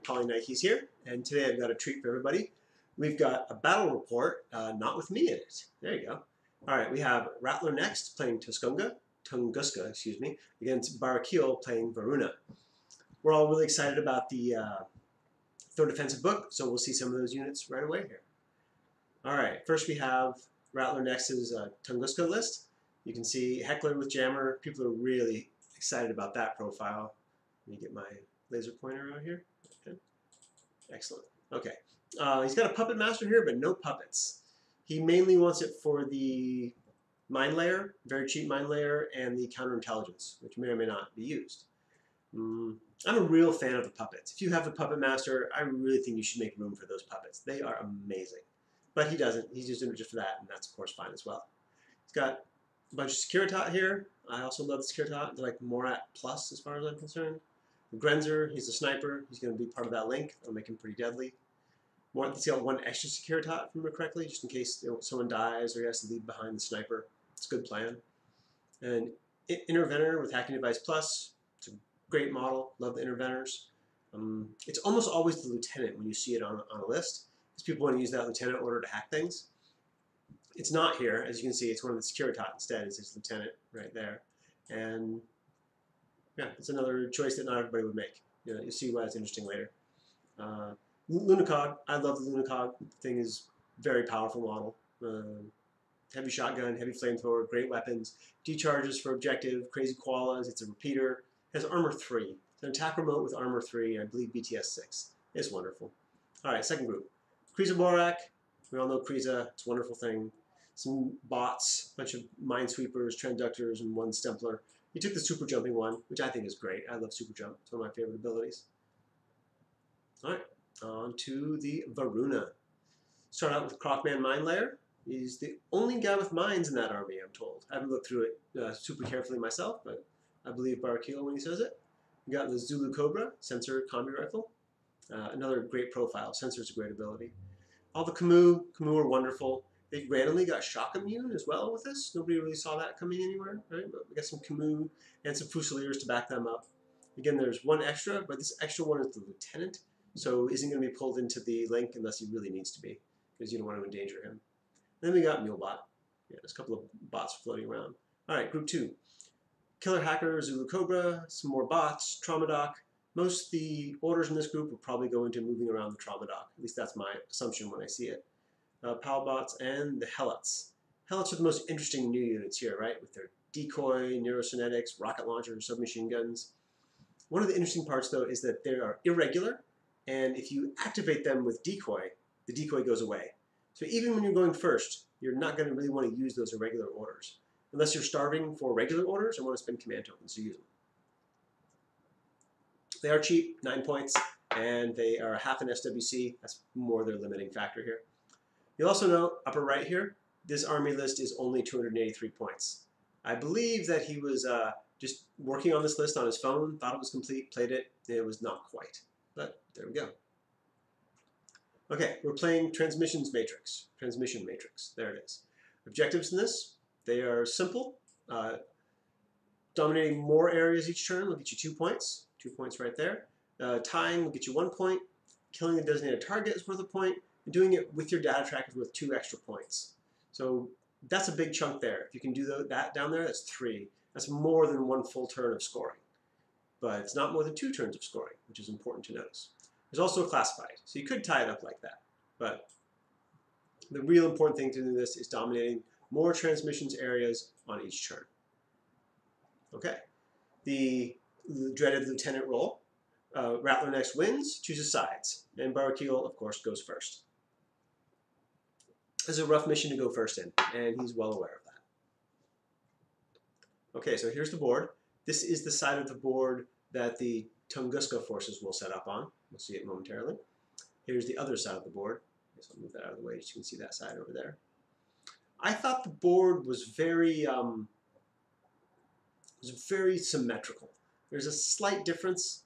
Polynikes here, and today I've got a treat for everybody. We've got a battle report, not with me in it. There you go. All right, we have Rattlernxt playing Tunguska, excuse me, against Barakiel playing Varuna. We're all really excited about the third offensive book, so we'll see some of those units right away here. All right, first we have Rattlernxt's Tunguska list. You can see Heckler with Jammer. People are really excited about that profile. Let me get my laser pointer out here. Okay. Excellent. Okay. He's got a puppet master here, but no puppets. He mainly wants it for the mind layer, very cheap mind layer, and the counterintelligence, which may or may not be used. I'm a real fan of the puppets. If you have the puppet master, I really think you should make room for those puppets. They are amazing. But he doesn't. He's using it just for that, and that's of course fine as well. He's got a bunch of Securitat here. I also love the Securitat. They're like Morat Plus as far as I'm concerned. Grenzer, he's a sniper. He's going to be part of that link. That'll make him pretty deadly. He's got one extra Securitat, if I remember correctly, just in case someone dies or he has to leave behind the sniper. It's a good plan. And Interventor with Hacking Device Plus. It's a great model. Love the Interventors. It's almost always the lieutenant when you see it on a list, because people want to use that lieutenant order to hack things. It's not here. As you can see, it's one of the Securitat instead. It's his lieutenant right there. And yeah, it's another choice that not everybody would make. You know, you'll see why it's interesting later. Lunicog, I love the Lunicog. The thing is very powerful model. Heavy shotgun, heavy flamethrower, great weapons. Decharges for objective, crazy koalas. It's a repeater. It has armor 3. It's an attack remote with armor 3, I believe BTS 6. It's wonderful. All right, second group. Kriza Borak. We all know Kriza. It's a wonderful thing. Some bots, a bunch of minesweepers, transductors, and one Stempler. He took the super jumping one, which I think is great. I love super jump. It's one of my favorite abilities. All right, on to the Varuna. Start out with Crocman Mine Layer. He's the only guy with mines in that army, I'm told. I haven't looked through it super carefully myself, but I believe Barakiel when he says it. We got the Zulu Cobra, sensor combi rifle. Another great profile. Sensor's a great ability. All the Camus are wonderful. They randomly got shock immune as well with this. Nobody really saw that coming anywhere, right? But we got some Camus and some Fusiliers to back them up. Again, there's one extra, but this extra one is the lieutenant, so isn't going to be pulled into the link unless he really needs to be, because you don't want to endanger him. And then we got Mulebot. Yeah, there's a couple of bots floating around. All right, group 2. Killer Hacker, Zulu Cobra, some more bots, Trauma Doc. Most of the orders in this group will probably go into moving around the Trauma Doc. At least that's my assumption when I see it. Palbots, and the Helots. Helots are the most interesting new units here, right? With their decoy, neurocynetics, rocket launchers, submachine guns. One of the interesting parts, though, is that they are irregular, and if you activate them with decoy, the decoy goes away. So even when you're going first, you're not going to really want to use those irregular orders, unless you're starving for regular orders and want to spend command tokens to use them. They are cheap, 9 points, and they are half an SWC. That's more their limiting factor here. You'll also note, upper right here, this army list is only 283 points. I believe that he was just working on this list on his phone, thought it was complete, played it, and it was not quite. But there we go. Okay, we're playing Transmission Matrix. There it is. Objectives in this, they are simple. Dominating more areas each turn will get you 2 points. 2 points right there. Tying will get you 1 point. Killing the designated target is worth a point. And doing it with your data track is worth 2 extra points. So that's a big chunk there. If you can do that down there, that's 3. That's more than 1 full turn of scoring. But it's not more than 2 turns of scoring, which is important to notice. There's also a classified, so you could tie it up like that. But the real important thing to do this is dominating more transmissions areas on each turn. Okay, the dreaded lieutenant role. Rattlernxt wins, chooses sides, and Barakiel, of course, goes first. It's a rough mission to go first in, and he's well aware of that. Okay, so here's the board. This is the side of the board that the Tunguska forces will set up on. We'll see it momentarily. Here's the other side of the board. So I'll move that out of the way so you can see that side over there. I thought the board was very symmetrical. There's a slight difference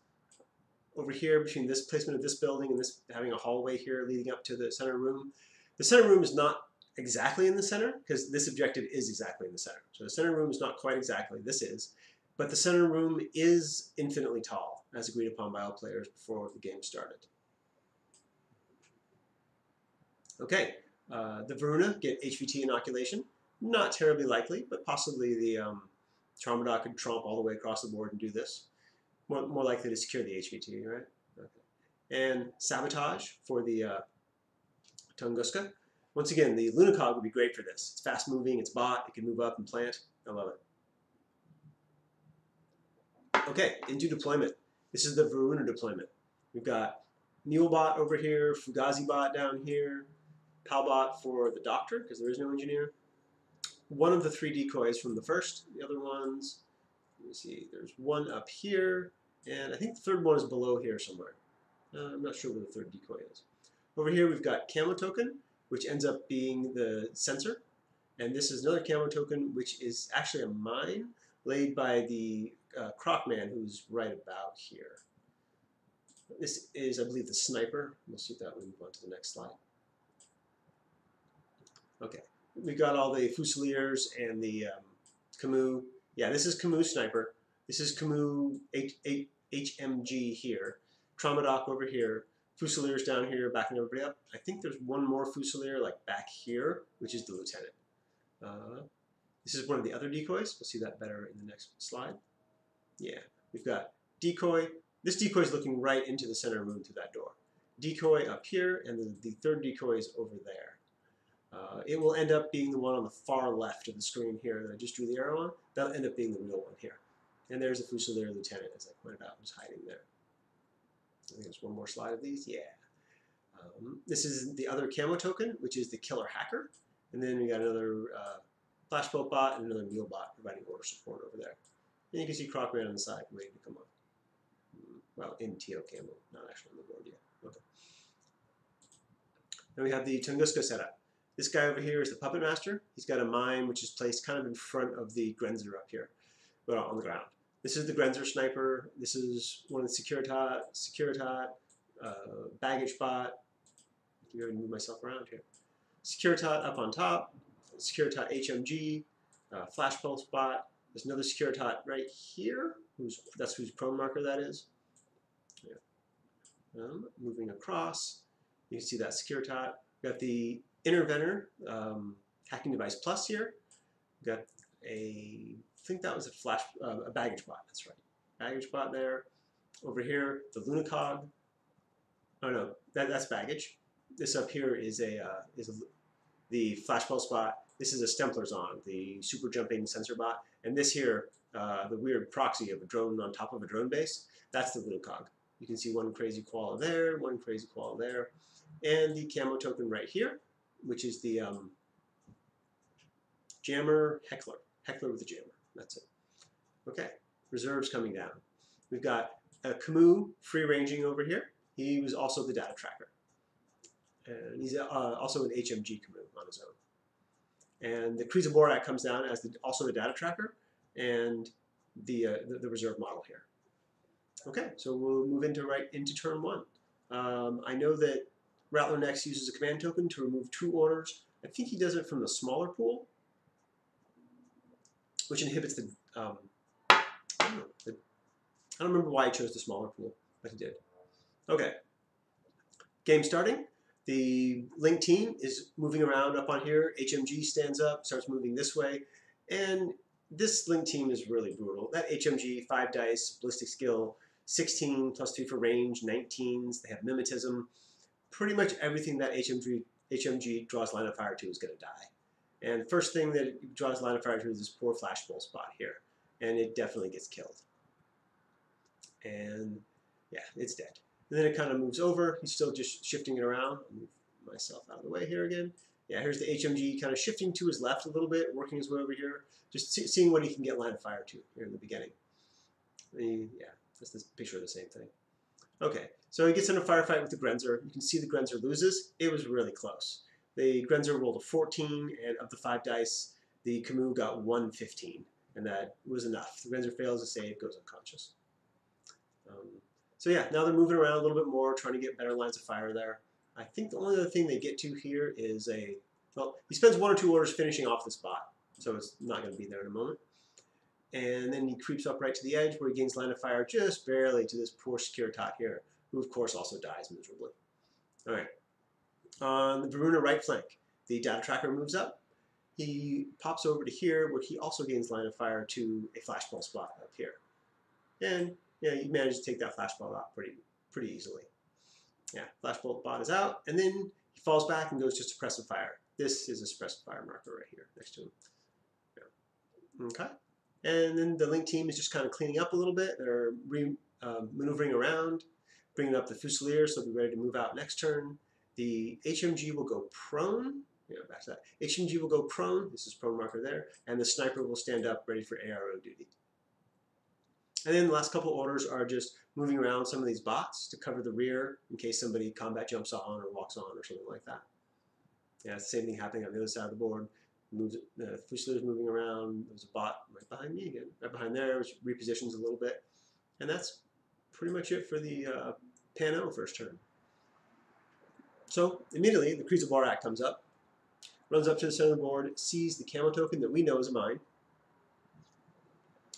over here between this placement of this building and this having a hallway here leading up to the center room. The center room is not exactly in the center because this objective is exactly in the center. So the center room is not quite exactly, this is, but the center room is infinitely tall. as agreed upon by all players before the game started. Okay, the Varuna get HVT inoculation. Not terribly likely, but possibly the Tramadol could tromp all the way across the board and do this. More likely to secure the HVT, right? Okay. And Sabotage for the Tunguska. Once again, the Lunicog would be great for this. It's fast moving, it's bot, it can move up and plant. I love it. Okay, into deployment. This is the Varuna deployment. We've got Mulebot over here, Fugazi bot down here, Palbot for the Doctor, because there is no engineer. One of the 3 decoys from the first. The other ones, let me see, there's one up here, and I think the third one is below here somewhere. I'm not sure where the 3rd decoy is. Over here we've got Camo Token, which ends up being the sensor. And this is another Camo Token, which is actually a mine laid by the Crocman, who's right about here. This is, I believe, the sniper. We'll see if that will move on to the next slide. Okay, we've got all the Fusiliers and the Camus. Yeah, this is Camus Sniper. This is Camus HMG here. Traumadoc over here. Fusiliers down here, backing everybody up. I think there's one more Fusilier like back here, which is the Lieutenant. This is one of the other decoys. We'll see that better in the next slide. Yeah, we've got decoy. This decoy is looking right into the center moon through that door. Decoy up here, and the 3rd decoy is over there. It will end up being the one on the far left of the screen here that I just drew the arrow on. That'll end up being the real one here. And there's the Fusilier Lieutenant, as I pointed out, who's hiding there. I think there's one more slide of these. Yeah. This is the other Camo Token, which is the Killer Hacker. And then we got another Flashbolt bot and another Mule bot providing order support over there. And you can see Crocman on the side waiting to come up. Well, in TO Camo, not actually on the board yet. Okay. Then we have the Tunguska setup. This guy over here is the Puppet Master. He's got a mine which is placed kind of in front of the Grenzer up here, but on the ground. This is the Grenzer Sniper. This is one of the Securitat, Baggage Bot. I can go ahead and move myself around here. Securitat up on top, Securitat HMG, Flash Pulse Bot. There's another Securitat right here. That's whose prone marker that is. Yeah. Moving across, you can see that Securitat. We've got the Interventor Hacking Device Plus here. We've got I think that was a baggage bot. That's right, baggage bot there. Over here, the Lunicog. Oh no, that's baggage. This up here is the Flash Pulse bot. This is a Stempler's on, the super jumping sensor bot. And this here, the weird proxy of a drone on top of a drone base, that's the Lunicog. You can see one crazy koala there, one crazy koala there, and the Camo Token right here, which is the Jammer Heckler. Heckler with a jammer. That's it. Okay, reserves coming down. We've got a Camus free-ranging over here. He was also the data tracker. And he's also an HMG Camus on his own. And the Kriza comes down as also the data tracker and the reserve model here. Okay, so we'll move into turn 1. I know that Rattlernxt uses a command token to remove 2 orders. I think he does it from the smaller pool, which inhibits the, I don't remember why he chose the smaller pool, but he did. Okay, game starting. The Link team is moving around up on here. HMG stands up, starts moving this way, and this Link team is really brutal. That HMG, 5 dice, ballistic skill, 16 plus 3 for range, 19s, they have mimetism. Pretty much everything that HMG draws line of fire to is going to die. And the first thing that it draws line of fire to is this poor Flash Pulse spot here. And it definitely gets killed. And yeah, it's dead. And then it kind of moves over. He's still just shifting it around. I'll move myself out of the way here again. Yeah, here's the HMG kind of shifting to his left a little bit, working his way over here. Just seeing what he can get line of fire to here in the beginning. Yeah, that's the picture of the same thing. Okay, so he gets in a firefight with the Grenzer. You can see the Grenzer loses. It was really close. The Grenzer rolled a 14, and of the 5 dice, the Camus got 115, and that was enough. The Grenzer fails a save, goes unconscious. So yeah, now they're moving around a little bit more, trying to get better lines of fire there. I think the only other thing they get to here is well, he spends 1 or 2 orders finishing off the spot, so it's not going to be there in a moment. and then he creeps up right to the edge where he gains line of fire just barely to this poor Securitat here, who of course also dies miserably. All right. On the Varuna right flank, the data tracker moves up. He pops over to here where he also gains line of fire to a flashball spot up here. And yeah, he managed to take that flashball out pretty easily. Yeah, flashball bot is out, and then he falls back and goes to suppressive fire. This is a suppressive fire marker right here next to him. Yeah. Okay. And then the Link team is just kind of cleaning up a little bit. They're maneuvering around, bringing up the Fusilier, so they'll be ready to move out next turn. The HMG will go prone. Yeah, back to that. HMG will go prone. This is prone marker there. And the sniper will stand up ready for ARO duty. And then the last couple orders are just moving around some of these bots to cover the rear in case somebody combat jumps on or walks on or something like that. Yeah, it's the same thing happening on the other side of the board. The Fusilier's moving around. There's a bot right behind me again. Right behind there, which repositions a little bit. And that's pretty much it for the Pano first turn. So immediately, the Kriza Barak comes up, runs up to the center of the board, sees the camo token that we know is a mine.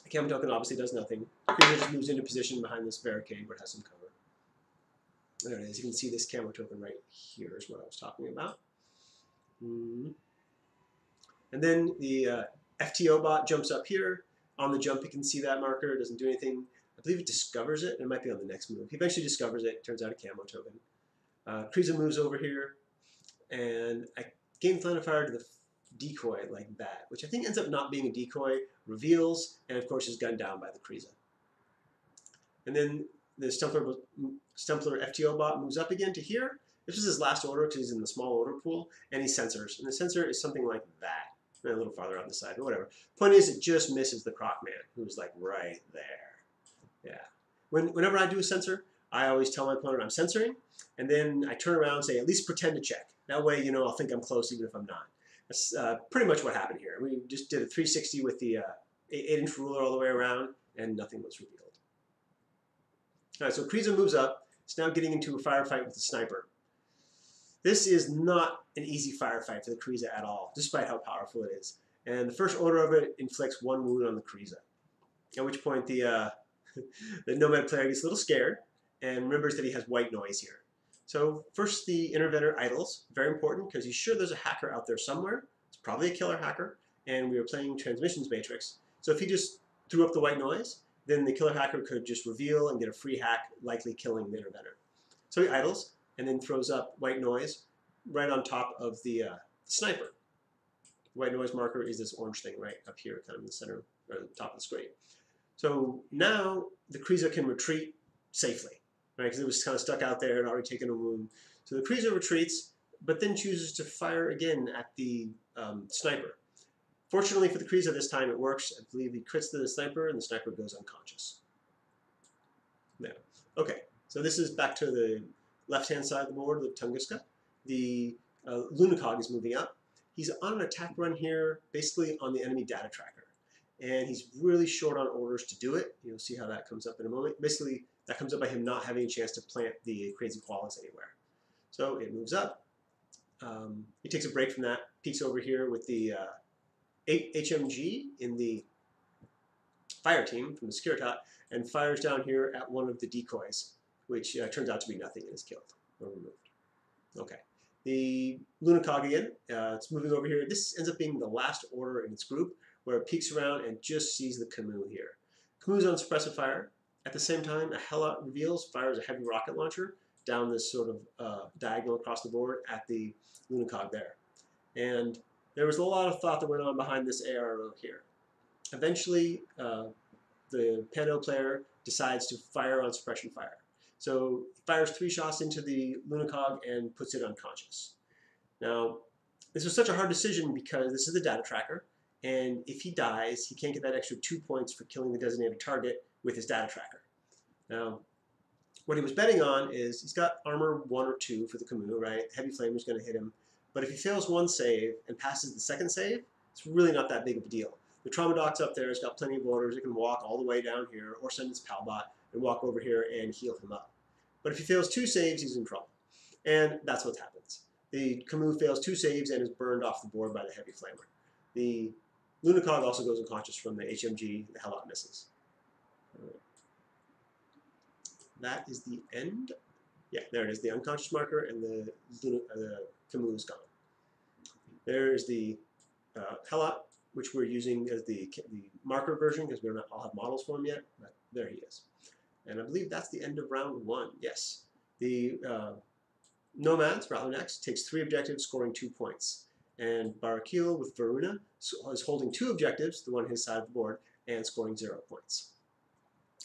The camo token obviously does nothing. Kriza just moves into position behind this barricade where it has some cover. There it is. You can see this camo token right here is what I was talking about. And then the FTO bot jumps up here. On the jump, you can see that marker. It doesn't do anything. I believe it discovers it. It might be on the next move. He eventually discovers it. Turns out a camo token. Kriza moves over here, and I gain line of fire to the decoy like that, which I think ends up not being a decoy, reveals, and of course is gunned down by the Kriza. And then the Stempler FTO bot moves up again to here. This was his last order because he's in the small order pool, and he sensors. And the sensor is something like that, a little farther on the side, but whatever. Point is, it just misses the Croc Man, who's like right there. Yeah. Whenever I do a sensor, I always tell my opponent I'm censoring, and then I turn around and say, at least pretend to check. That way, you know, I'll think I'm close even if I'm not. That's pretty much what happened here. We just did a 360 with the 8-inch ruler all the way around, and nothing was revealed. All right, so Kriza moves up. It's now getting into a firefight with the sniper. This is not an easy firefight for the Kriza at all, despite how powerful it is. And the first order of it inflicts 1 wound on the Kriza, at which point the Nomad player gets a little scared and remembers that he has white noise here. So first the Interventor idles, very important because he's sure there's a hacker out there somewhere. It's probably a killer hacker, and we are playing Transmissions Matrix. So if he just threw up the white noise, then the killer hacker could just reveal and get a free hack, likely killing the Interventor. So he idles and then throws up white noise right on top of the sniper. The white noise marker is this orange thing right up here, kind of in the center, or the top of the screen. So now the Kriza can retreat safely. Right, because it was kind of stuck out there and already taken a wound. So the Kriza retreats, but then chooses to fire again at the sniper. Fortunately for the Kriza this time it works. I believe he crits the sniper and the sniper goes unconscious. There. Okay, so this is back to the left-hand side of the board with Tunguska. The Lunacog is moving up. He's on an attack run here, basically on the enemy data tracker. And he's really short on orders to do it. You'll see how that comes up in a moment. Basically, that comes up by him not having a chance to plant the crazy koalas anywhere. So it moves up. He takes a break from that, peeks over here with the HMG in the fire team from the Securitat, and fires down here at one of the decoys, which turns out to be nothing and is killed or removed. Okay. The Lunacog again, it's moving over here. This ends up being the last order in its group, where it peeks around and just sees the Camus here. Camus on suppressive fire. At the same time, a Helot reveals, fires a heavy rocket launcher down this sort of diagonal across the board at the Lunacog there. And there was a lot of thought that went on behind this ARO here. Eventually, the Pano player decides to fire on suppression fire. So he fires 3 shots into the Lunacog and puts it unconscious. Now, this was such a hard decision because this is the data tracker, and if he dies, he can't get that extra 2 points for killing the designated target with his data tracker. Now, what he was betting on is he's got armor 1 or 2 for the Camus, right? Heavy Flame is going to hit him. But if he fails 1 save and passes the 2nd save, it's really not that big of a deal. The Trauma Doc's up there. It's got plenty of orders. It can walk all the way down here or send its Palbot and walk over here and heal him up. But if he fails 2 saves, he's in trouble. And that's what happens. The Camus fails 2 saves and is burned off the board by the Heavy Flamer. The Lunacog also goes unconscious from the HMG, the Helot missiles. That is the end. Yeah, there it is, the unconscious marker, and the Camus is gone. There is the Helot, which we're using as the marker version because we don't all have models for him yet, but there he is. And I believe that's the end of round 1, yes. The Nomads, Rattlernxt, takes 3 objectives, scoring 2 points. And Barakiel with Varuna is holding 2 objectives, the one his side of the board, and scoring 0 points.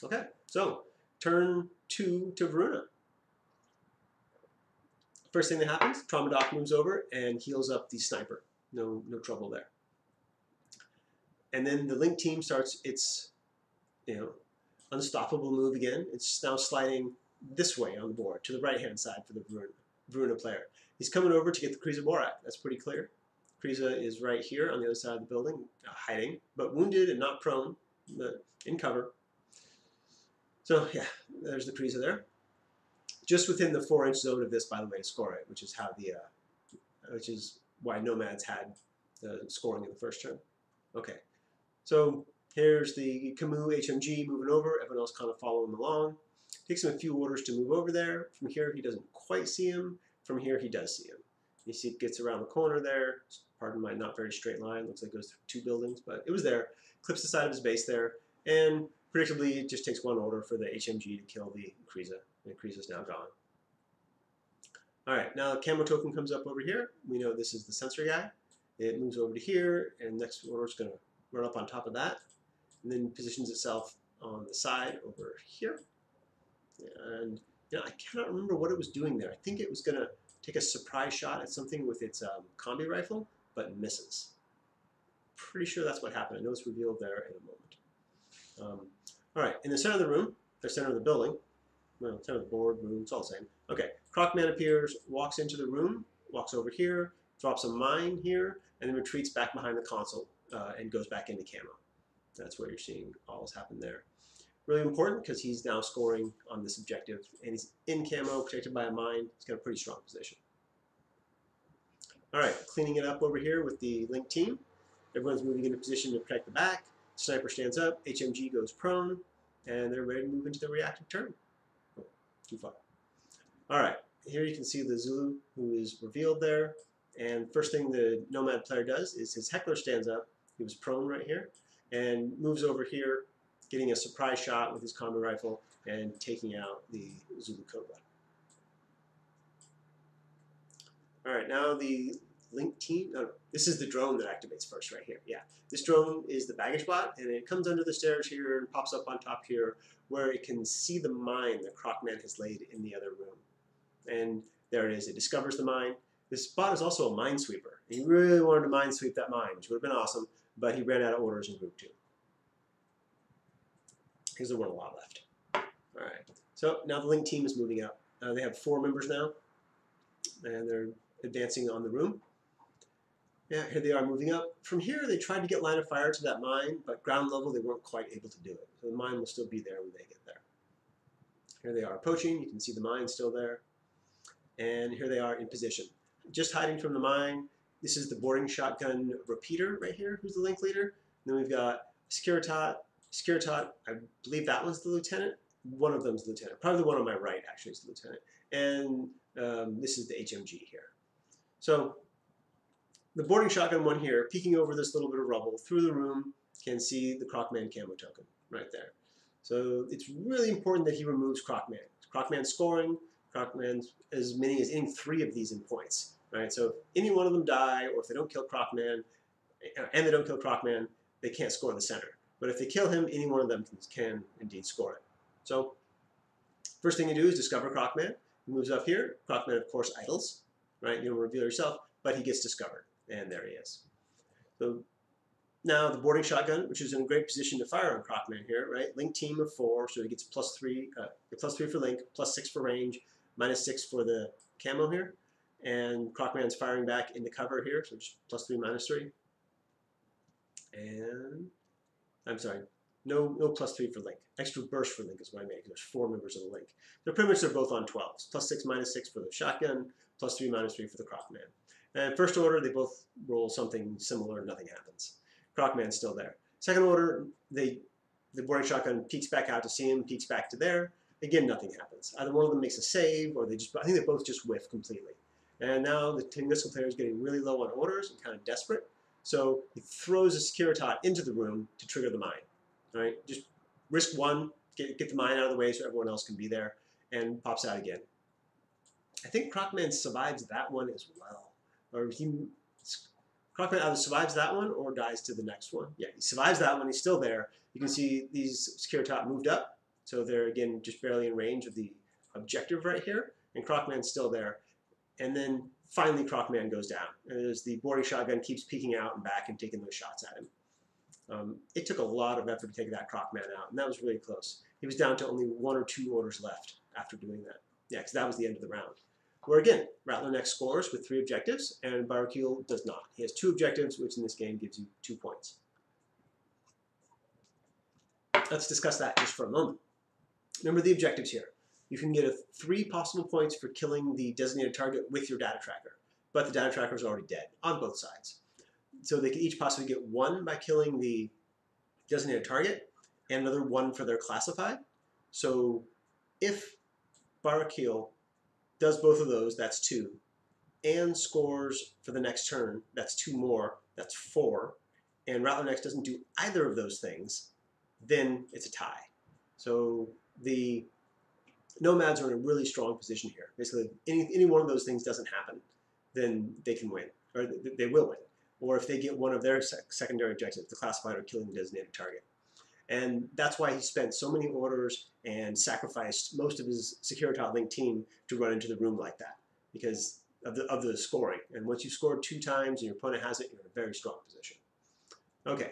Okay, so turn 2 to Varuna. First thing that happens, Trauma Doc moves over and heals up the sniper. No trouble there. And then the Link team starts its, unstoppable move again. It's now sliding this way on the board, to the right-hand side for the Varuna player. He's coming over to get the Kriza Borak. That's pretty clear. Kriza is right here on the other side of the building, hiding, but wounded and not prone, but in cover. So yeah, there's the Kriza there. Just within the 4-inch zone of this, by the way, to score it, which is how which is why Nomads had the scoring in the first turn. Okay, so here's the Camus HMG moving over. Everyone else kind of following along. Takes him a few orders to move over there. From here, he doesn't quite see him. From here, he does see him. You see it gets around the corner there. Pardon my not very straight line. Looks like it goes through 2 buildings, but it was there. Clips the side of his base there. And predictably, it just takes 1 order for the HMG to kill the Kriza. And Kriza's now gone. All right, now the camo token comes up over here. We know this is the sensor guy. It moves over to here, and next order is going to run up on top of that, and then positions itself on the side over here. And I cannot remember what it was doing there. I think it was going to take a surprise shot at something with its combi rifle, but misses. Pretty sure that's what happened. I know it's revealed there in a moment. All right, in the center of the room, the center of the building, well, center of the board, room, it's all the same. Okay, Crocman appears, walks into the room, walks over here, drops a mine here, and then retreats back behind the console and goes back into camo. That's where you're seeing all has happened there. Really important because he's now scoring on this objective, and he's in camo, protected by a mine. He's got a pretty strong position. All right, cleaning it up over here with the Link team. Everyone's moving into position to protect the back. Sniper stands up, HMG goes prone, and they're ready to move into the reactive turn. Oh, too far. All right, here you can see the Zulu who is revealed there. And first thing the Nomad player does is his heckler stands up. He was prone right here, and moves over here, getting a surprise shot with his combi rifle and taking out the Zulu Cobra. All right, now the Link team, no, this is the drone that activates first right here. Yeah, this drone is the baggage bot, and it comes under the stairs here and pops up on top here where it can see the mine that Crocman has laid in the other room. And there it is, it discovers the mine. This bot is also a minesweeper. He really wanted to minesweep that mine, which would have been awesome, but he ran out of orders in group 2. Here's the one a lot left. All right, so now the Link team is moving up. They have 4 members now, and they're advancing on the room. Yeah, here they are moving up. From here, they tried to get line of fire to that mine, but ground level, they weren't quite able to do it. So the mine will still be there when they get there. Here they are approaching. You can see the mine still there. And here they are in position. Just hiding from the mine. This is the boarding shotgun repeater right here, who's the Link leader. And then we've got Skiratot. Skiratot, I believe that one's the lieutenant. One of them's the lieutenant. Probably the one on my right, actually, is the lieutenant. And this is the HMG here. So the boarding shotgun one here, peeking over this little bit of rubble through the room, can see the Crocman camo token right there. So it's really important that he removes Crocman. Crocman's scoring, Crocman's as many as any 3 of these in points. Right? So if any one of them die, or if they don't kill Crocman, and they don't kill Crocman, they can't score in the center. But if they kill him, any one of them can indeed score it. So first thing you do is discover Crocman. He moves up here. Crocman, of course, idles. Right? You don't reveal yourself, but he gets discovered. And there he is. So now the boarding shotgun, which is in a great position to fire on Crocman here, right? Link team of 4, so he gets +3 for Link, +6 for range, -6 for the camo here. And Crocman's firing back into cover here, so just +3, -3. And I'm sorry, no +3 for Link. Extra burst for Link is what I made. There's 4 members of the Link. They're pretty much they're both on 12s. +6, -6 for the shotgun, +3, -3 for the Crocman. And first order, they both roll something similar, nothing happens. Crocman's still there. Second order, the boarding shotgun peeks back out to see him, peeks back to there. Again, nothing happens. Either one of them makes a save, or I think they both just whiff completely. And now the Tunguska player is getting really low on orders and kind of desperate. So he throws a Securitat into the room to trigger the mine. All right, just risk one, get the mine out of the way so everyone else can be there, and pops out again. I think Crocman survives that one as well. Or Crocman either survives that one or dies to the next one. Yeah, he survives that one. He's still there. You can see these Securitat moved up. So they're, again, just barely in range of the objective right here. And Crocman's still there. And then finally Crocman goes down. As the boarding shotgun keeps peeking out and back and taking those shots at him. It took a lot of effort to take that Crocman out. And that was really close. He was down to only 1 or 2 orders left after doing that. Yeah, because that was the end of the round. Where again, Rattlernxt scores with 3 objectives, and Barakiel does not. He has 2 objectives, which in this game gives you 2 points. Let's discuss that just for a moment. Remember the objectives here. You can get 3 possible points for killing the designated target with your data tracker, but the data tracker is already dead on both sides. So they can each possibly get 1 by killing the designated target, and another 1 for their classified. So if Barakiel does both of those, that's 2, and scores for the next turn, that's 2 more, that's 4, and Rattlernxt doesn't do either of those things, then it's a tie. So the Nomads are in a really strong position here. Basically, any one of those things doesn't happen, then they can win, or they will win. Or if they get one of their secondary objectives, the classified or killing the designated target. And that's why he spent so many orders and sacrificed most of his Securitat linked team to run into the room like that, because of the scoring. And once you've scored 2 times and your opponent has it, you're in a very strong position. Okay,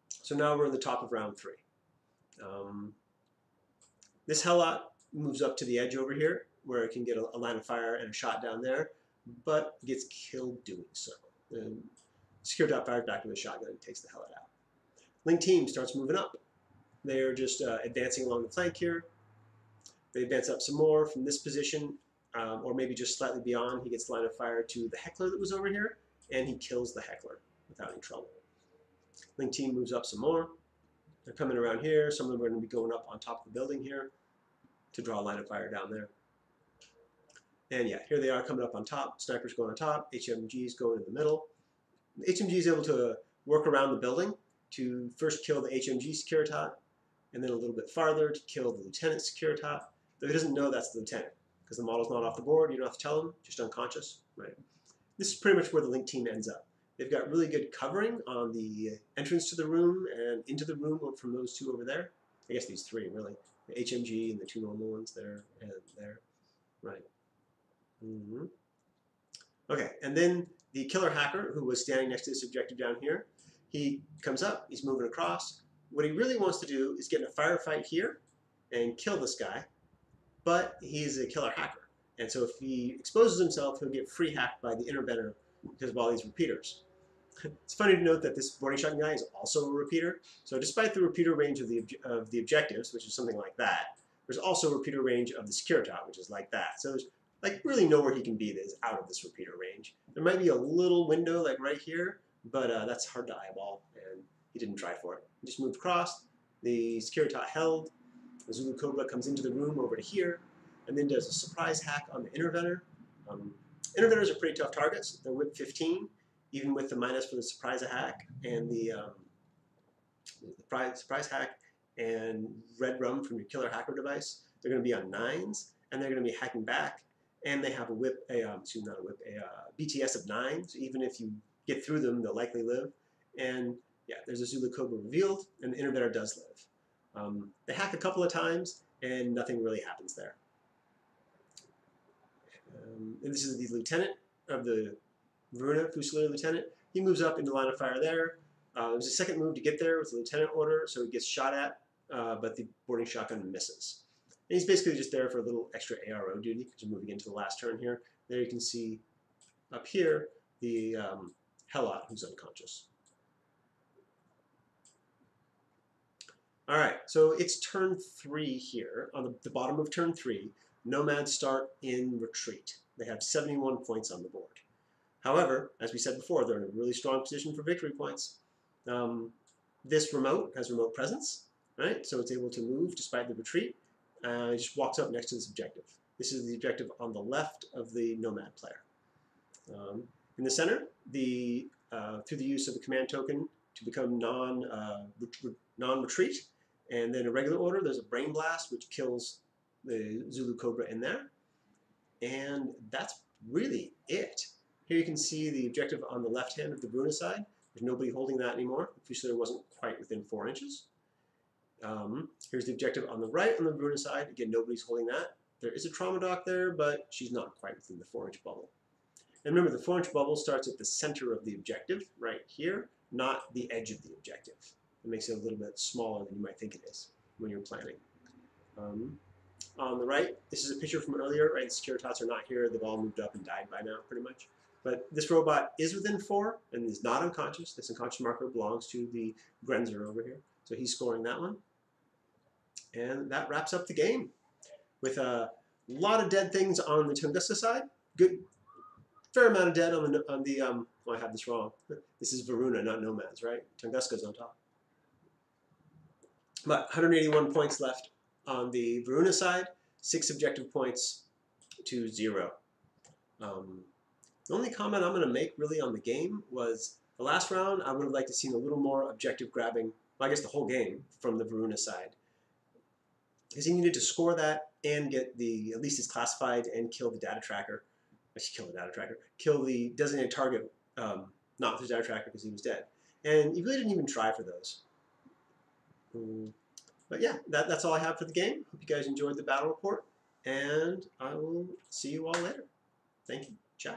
so now we're in the top of round 3. This Helot moves up to the edge over here, where it can get a line of fire and a shot down there, but gets killed doing so. And Securitat fires back with a shotgun and takes the Helot out. Link team starts moving up. They're just advancing along the flank here. They advance up some more from this position, or maybe just slightly beyond. He gets line of fire to the heckler that was over here, and he kills the heckler without any trouble. Link team moves up some more. They're coming around here. Some of them are going to be going up on top of the building here to draw a line of fire down there. And yeah, here they are coming up on top. Snipers going on top. HMGs going in the middle. The HMG is able to work around the building to first kill the HMG Securitat, and then a little bit farther to kill the Lieutenant Securitat, though he doesn't know that's the Lieutenant, because the model's not off the board. You don't have to tell him, just unconscious. Right. This is pretty much where the Link team ends up. They've got really good covering on the entrance to the room and into the room from those 2 over there. I guess these 3, really. The HMG and the 2 normal ones there and there. Right. Okay, and then the killer hacker, who was standing next to this objective down here, he comes up, he's moving across. What he really wants to do is get in a firefight here and kill this guy, but he's a killer hacker. And so if he exposes himself, he'll get free hacked by the Interventor because of all these repeaters. It's funny to note that this boarding shotgun guy is also a repeater. So despite the repeater range of the objectives, which is something like that, there's also a repeater range of the Securitat, which is like that. So there's like really nowhere he can be that is out of this repeater range. There might be a little window like right here, but that's hard to eyeball, and he didn't try for it. He just moved across. The Securitat held. The Zulu Cobra comes into the room over to here, and then does a surprise hack on the Interventor. Interventors are pretty tough targets. They're whip 15, even with the minus for the surprise hack and the surprise hack and red rum from your killer hacker device. They're going to be on 9s, and they're going to be hacking back. And they have a whip, BTS of 9. So even if you get through them, they'll likely live. And yeah, there's a Zulu Cobra revealed, and the Interventor does live. They hack a couple of times, and nothing really happens there. And this is the Lieutenant of the Varuna Fusilier Lieutenant. He moves up into line of fire there. There's a second move to get there with the Lieutenant order, so he gets shot at, but the boarding shotgun misses. And he's basically just there for a little extra ARO duty, because we're moving into the last turn here. There you can see up here the Helot, who's unconscious. All right, so it's turn 3 here. On the bottom of turn 3, Nomads start in retreat. They have 71 points on the board. However, as we said before, they're in a really strong position for victory points. This remote has remote presence, right? So it's able to move despite the retreat. It just walks up next to this objective. This is the objective on the left of the Nomad player. In the center, through the use of the command token to become non-retreat, and then in regular order, there's a Brain Blast, which kills the Zulu Cobra in there. And that's really it. Here you can see the objective on the left hand of the Varuna side. There's nobody holding that anymore. The Fusilator wasn't quite within 4 inches. Here's the objective on the right on the Varuna side. Again, nobody's holding that. There is a Trauma Doc there, but she's not quite within the 4-inch bubble. And remember, the 4-inch bubble starts at the center of the objective, right here, not the edge of the objective. It makes it a little bit smaller than you might think it is when you're planning. On the right, this is a picture from earlier, right? The Securitats are not here. They've all moved up and died by now, pretty much. But this robot is within 4 and is not unconscious. This unconscious marker belongs to the Grenzer over here. So he's scoring that one. And that wraps up the game with a lot of dead things on the Tunguska side. Good, fair amount of dead on the oh, I have this wrong. This is Varuna, not Nomads, right? Tunguska's on top. But 181 points left on the Varuna side, 6 objective points to 0. The only comment I'm going to make really on the game was the last round I would have liked to seen a little more objective grabbing, well, I guess the whole game, from the Varuna side. Because he needed to score that and get the, at least it's classified, and kill the data tracker. Kill the designated target, not the data tracker because he was dead. And he really didn't even try for those. But yeah, that's all I have for the game. Hope you guys enjoyed the battle report, and I will see you all later. Thank you. Ciao.